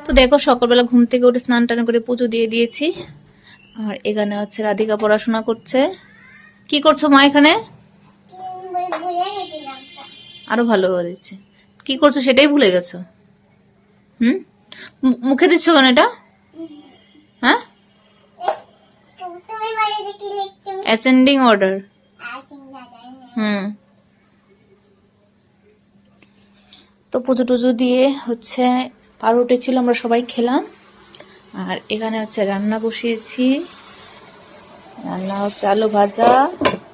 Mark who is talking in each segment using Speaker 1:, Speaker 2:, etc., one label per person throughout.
Speaker 1: তো দেখো সকালবেলা ঘুম থেকে উঠে স্নান টান করে পুজো দিয়ে দিয়েছি। আর এখানে হচ্ছে রাধিকা পড়াশোনা করছে। কি করছো মা এখানে? আরো ভালো হয়েছে। কি করছো সেটাই ভুলে গেছো? মুখে দিচ্ছ কেন এটা? হ্যাঁ, অ্যাসেন্ডিং অর্ডার। তো পুজো টুজো দিয়ে হচ্ছে পাউরুটি ছিল, আমরা সবাই খেলাম। আর এখানে হচ্ছে রান্না বসিয়েছি, রান্না হচ্ছে আলু ভাজা,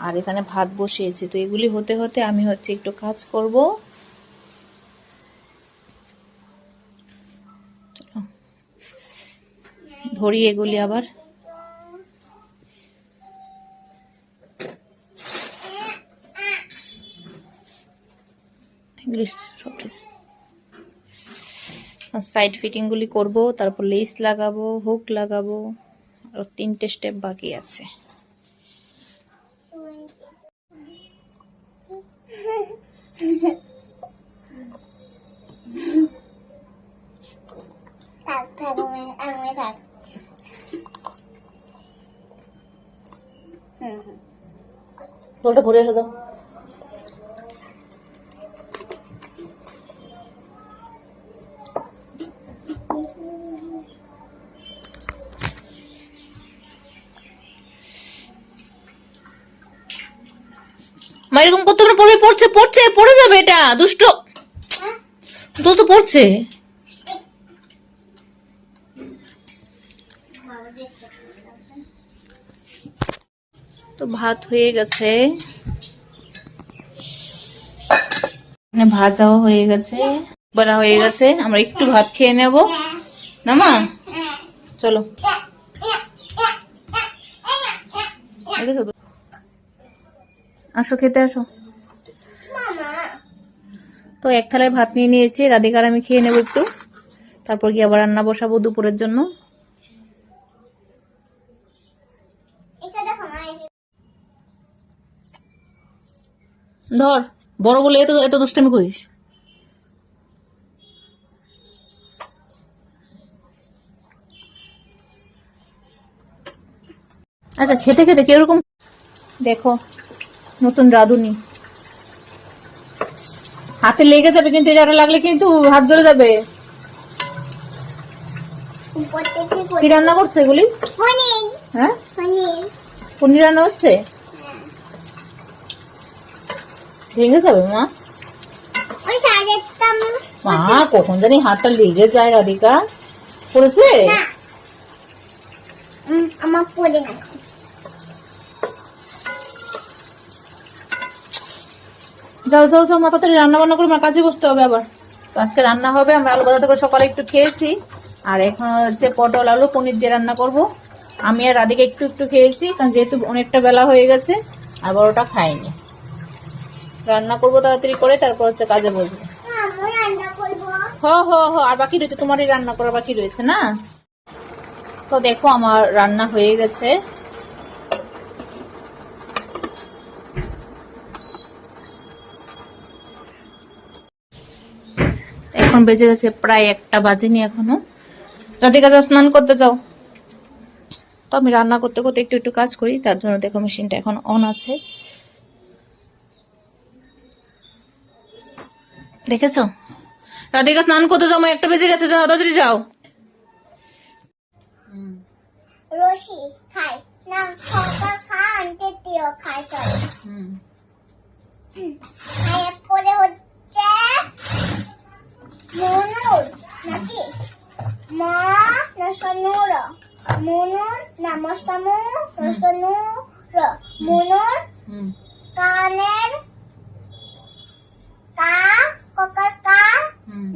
Speaker 1: আর এখানে ভাত বসিয়েছি। তো এগুলি হতে হতে আমি হচ্ছে একটু কাজ করব। চলো ধরি এগুলি আবার। সাইড ফিটিং গুলি করবো, তারপর লেস লাগাবো, হুক লাগাবো, আর 3টে স্টেপ বাকি আছে। জলটা ভরে এসে দাও। মা এরকম করতে পড়ে পড়ছে পড়ছে পড়ে যাবে, এটা দুষ্ট তো পড়ছে। তো ভাত হয়ে গেছে, ভাজাও হয়ে গেছে, বড়া হয়ে গেছে। আমরা একটু ভাত খেয়ে নেব না মা? চলো আসো খেতে আসো। তো এক থালায় ভাত নিয়ে নিয়েছি, রাধিকার আমি খেয়ে নেবো একটু, তারপর গিয়ে আবার রান্না বসাবো দুপুরের জন্য। ধর, বড় বলে এত এত দুষ্টামি করিস। আচ্ছা খেতে খেতে কিরকম দেখো, নতুন রাঁধুনি। হাতে লেগে যাবে কিন্তু, যারা লাগলে কিন্তু হাত ধরে যাবে। কি রান্না করছো এগুলি? হ্যাঁ, পনির রান্না হচ্ছে। ভেঙে যাবে মা। মা কখন জানি হাতটা লেগে যায়। রাধিকা পড়েছে? আমার পড়ে না। যাও যাও যাও, মা তাড়াতাড়ি রান্না বান্না করে আমার কাজে বসতে হবে আবার। তো আজকে রান্না হবে, আমরা আলু ভাজা করে সকালে একটু খেয়েছি, আর এখন হচ্ছে পটল আলু পনির দিয়ে রান্না করব। আমি আর রাধিকা একটু একটু খেয়েছি, কারণ যেহেতু অনেকটা বেলা হয়ে গেছে, আর বড়টা খাইনি। রান্না করবো তাড়াতাড়ি করে, তারপর হচ্ছে কাজে বসবো। হ হ হ, আর বাকি রয়েছে, তোমারই রান্না করা বাকি রয়েছে না। তো দেখো আমার রান্না হয়ে গেছে। এখন বেজে গেছে প্রায় 1টা বাজেনি এখনো। রাধিকা যাও স্নান করতে যাও। তো আমি রান্না করতে করতে একটু একটু কাজ করি, তার জন্য দেখো মেশিনটা এখন অন আছে। দেখেছো? রাধিকা স্নান করতে যাও, 1টা বেজে গেছে, যাও তাড়াতাড়ি যাও।
Speaker 2: রশি খাই না, সকাল খান তেতিও খাই সব। পরে হচ্ছে মনুর নাকি মা নসনুর, মনুর নমস্কামু নসনুর, মনুর কানের কা ককার কা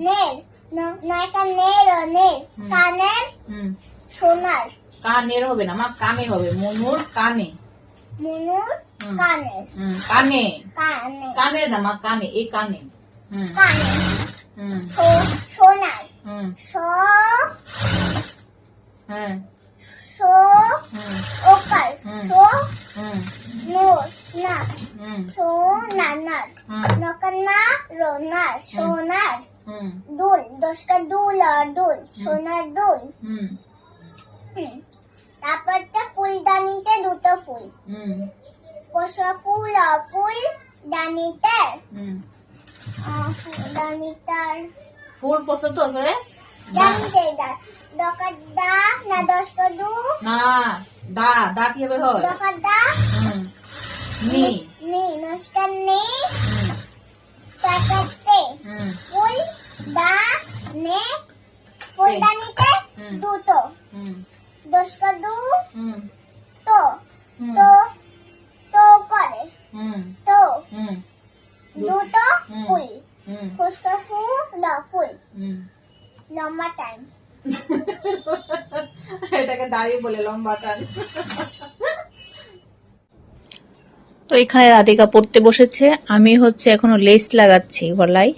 Speaker 2: নের নায়কা নের নের কানের সোনার।
Speaker 1: কানের হবে না মা, কানে হবে। মনুর কানে,
Speaker 2: মনুর কানের
Speaker 1: কানে
Speaker 2: কানে
Speaker 1: কানের না মা, কানে, এই কানে
Speaker 2: কানে সোনার সো
Speaker 1: হ্যাঁ
Speaker 2: সো ওকার সো নোর না সোনার নার নকনা রোনার সোনার
Speaker 1: হুম
Speaker 2: দুল, 10টা দুল আর দুল, সোনার দুল।
Speaker 1: হুম
Speaker 2: তারপর হচ্ছে ফুলদানিতে 2টো ফুল,
Speaker 1: হুম
Speaker 2: কোষা ফুল আর ফুলদানিতে
Speaker 1: হুম
Speaker 2: ফুলদানিটার
Speaker 1: ফুল পছন্দ করে
Speaker 2: দানিতে দকা দা না 10টা দু
Speaker 1: না, দা দা কিভাবে হয়?
Speaker 2: দকা দা
Speaker 1: হুম নি
Speaker 2: নি নষ্টা নে
Speaker 1: হুম
Speaker 2: টাকাতে
Speaker 1: হুম
Speaker 2: ফুল দা নে ফুলদানিতে
Speaker 1: হুম।
Speaker 2: 2টো,
Speaker 1: হুম
Speaker 2: 10টা দু
Speaker 1: হুম
Speaker 2: তো
Speaker 1: হুম
Speaker 2: তো তো করে
Speaker 1: হুম
Speaker 2: তো
Speaker 1: হুম
Speaker 2: 2টো
Speaker 1: হুম।
Speaker 2: ফুল,
Speaker 1: হুম
Speaker 2: কোষা ফুল আর ফুল,
Speaker 1: হুম
Speaker 2: লম্বা টাইম।
Speaker 1: এটাকে দাঁড়িয়ে বলে লম্বা টান। তো এখানে রাধিকা পড়তে বসেছে, আমি হচ্ছে এখনো লেস লাগাচ্ছি গলায়।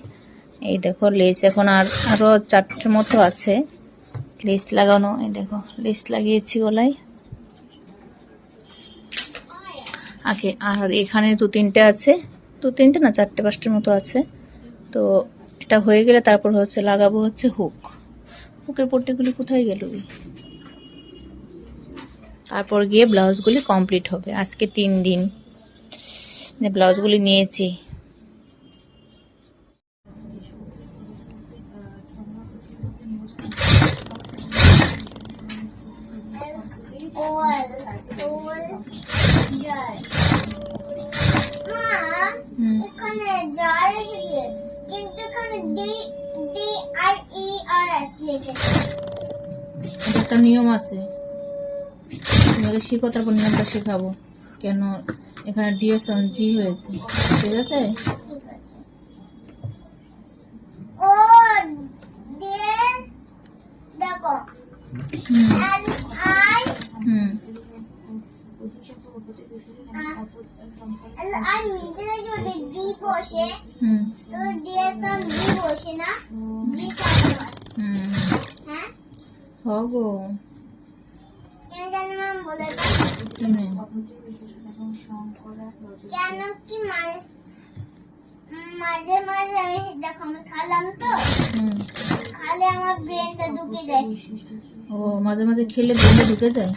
Speaker 1: এই দেখো লেস এখন আরো 4টে মতো আছে লেস লাগানো। এই দেখো লেস লাগিয়েছি গলায়। আগে আর এখানে 2-3টে আছে, 2-3টে না 4টে-5টের মতো আছে। তো এটা হয়ে গেলে তারপর হচ্ছে লাগাবো হচ্ছে হুক। হুকের পট্টিগুলি কোথায় গেল? তারপর গিয়ে ব্লাউজগুলি কমপ্লিট হবে। আজকে 3 দিন যে ব্লাউজগুলি নিয়েছি।
Speaker 2: ওল সোল জার মা
Speaker 1: হুম,
Speaker 2: এখানে জার এসেছে কিন্তু এখানে D D I E R S লিখেছে।
Speaker 1: এটা একটা নিয়ম আছে, তুমি আগে শিখো তারপর নিয়মটা শেখাবো। কেন এখানে ডিএসএন জি হয়েছে, ঠিক আছে?
Speaker 2: ঠিক আছে। ও দিয়ে দেখো
Speaker 1: হুম
Speaker 2: L I
Speaker 1: hmm
Speaker 2: L I মিডলে যদি ডি বসে
Speaker 1: হুম
Speaker 2: তো ডিএসএম ডি বসে না, ডি সামনে হয়।
Speaker 1: হুম
Speaker 2: হ্যাঁ
Speaker 1: হগো
Speaker 2: কেন জানো ম্যাম বলে দাও।
Speaker 1: শুনে
Speaker 2: কেন কি মাঝে মাঝে আমি দেখো আমি খালাম তো
Speaker 1: হুম
Speaker 2: খালে আমার ব্রেনটা ঢুকে যায়।
Speaker 1: ও মাঝে মাঝে খেলে ব্রেনে ঢুকে যায়।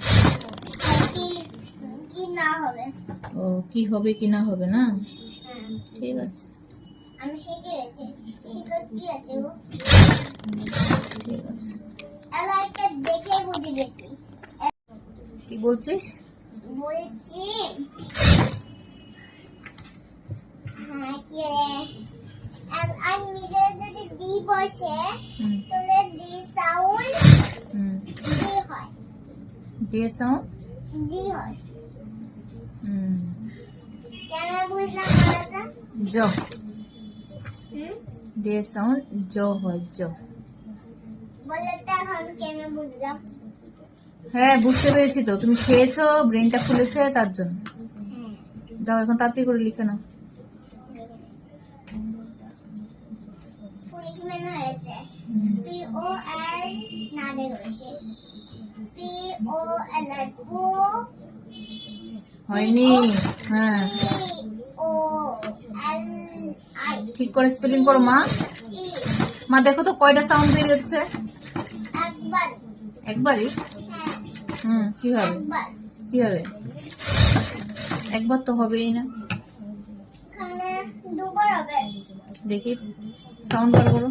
Speaker 2: আর কি কি না হবে।
Speaker 1: ও কি হবে কি না হবে না,
Speaker 2: হ্যাঁ
Speaker 1: ঠিক আছে
Speaker 2: আমি শিখে গেছি। শিখে কি আছে গো?
Speaker 1: ঠিক আছে।
Speaker 2: এলাইটা দেখে বুঝে গেছি।
Speaker 1: কি বলছিস?
Speaker 2: বলছি হ্যাঁ কি রে আর মিডলে যদি ডি বসে
Speaker 1: হুম
Speaker 2: তাহলে ডি সাউন্ড
Speaker 1: হুম
Speaker 2: জি হয়,
Speaker 1: ডিএসএন
Speaker 2: জি হয়।
Speaker 1: হুম
Speaker 2: কেন বুঝলাম বলতো?
Speaker 1: জ
Speaker 2: হুম
Speaker 1: ডিএসএন জ হয় জ।
Speaker 2: বলে তো এখন কেন বুঝলাম?
Speaker 1: হ্যাঁ বুঝতে পেরেছি তো, তুমি খেয়েছো ব্রেনটা ফুলেছে তার জন্য।
Speaker 2: হ্যাঁ
Speaker 1: যাও এখন তাড়াতাড়ি করে লিখে নাও।
Speaker 2: পুলিশম্যান হয়েছে পি ও এল না দেখেছে পি ও এল ও
Speaker 1: হয়নি, হ্যাঁ
Speaker 2: পি ও এল আই
Speaker 1: ঠিক করে স্পেলিং করো মা।
Speaker 2: ই
Speaker 1: মা দেখো তো কয়টা সাউন্ড বের হচ্ছে।
Speaker 2: একবার
Speaker 1: একবারই?
Speaker 2: হ্যাঁ
Speaker 1: কিভাবে
Speaker 2: একবার
Speaker 1: কিভাবে? একবার তো হবেই না,
Speaker 2: এখানে দুবার হবে।
Speaker 1: দেখি সাউন্ড বার করো।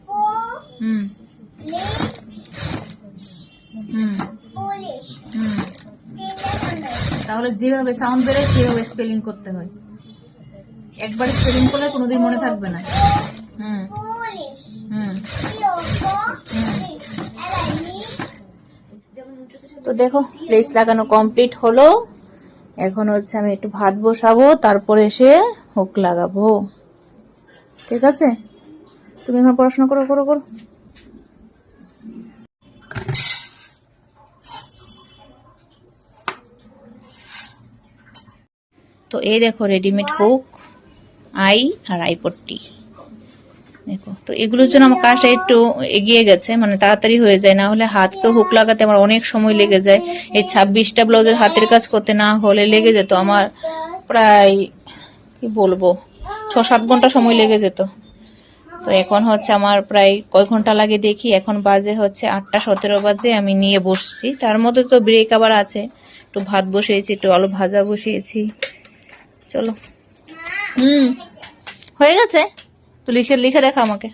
Speaker 2: পো
Speaker 1: হুম
Speaker 2: লি
Speaker 1: হুম
Speaker 2: পুলিশ
Speaker 1: হুম
Speaker 2: তিনটা সামনে
Speaker 1: তাহলে যেভাবে সাউন্ড বেরোয় সেভাবে স্পেলিং করতে হয়। একবার স্পেলিং করলে কোনোদিন মনে থাকবে না। হুম
Speaker 2: পুলিশ
Speaker 1: হুম
Speaker 2: P O police L I নি।
Speaker 1: তো দেখো লেস লাগানো কমপ্লিট হলো। এখন হচ্ছে আমি একটু ভাত বসাবো, তারপরে এসে হুক লাগাবো। ঠিক আছে, তুমি এখন পড়াশোনা করো করো করো। তো এই দেখো রেডিমেড হুক, আই আর আই পট্টি দেখো। তো এগুলোর জন্য আমার কাজটা একটু এগিয়ে গেছে, মানে তাড়াতাড়ি হয়ে যায়। না হলে হাত তো হুক লাগাতে আমার অনেক সময় লেগে যায়। এই 26টা ব্লাউজের হাতের কাজ করতে না হলে লেগে যেত আমার প্রায় কি বলবো 6-7 ঘন্টা সময় লেগে যেত। তো এখন হচ্ছে আমার প্রায় কয় ঘন্টা লাগে দেখি, এখন বাজে হচ্ছে 8:17 বাজে, আমি নিয়ে বসছি। তার মধ্যে তো ব্রেক আবার আছে, একটু ভাত বসিয়েছি, একটু আলু ভাজা বসিয়েছি। চলো। হয়ে গেছে তো লিখে লিখে দেখা আমাকে।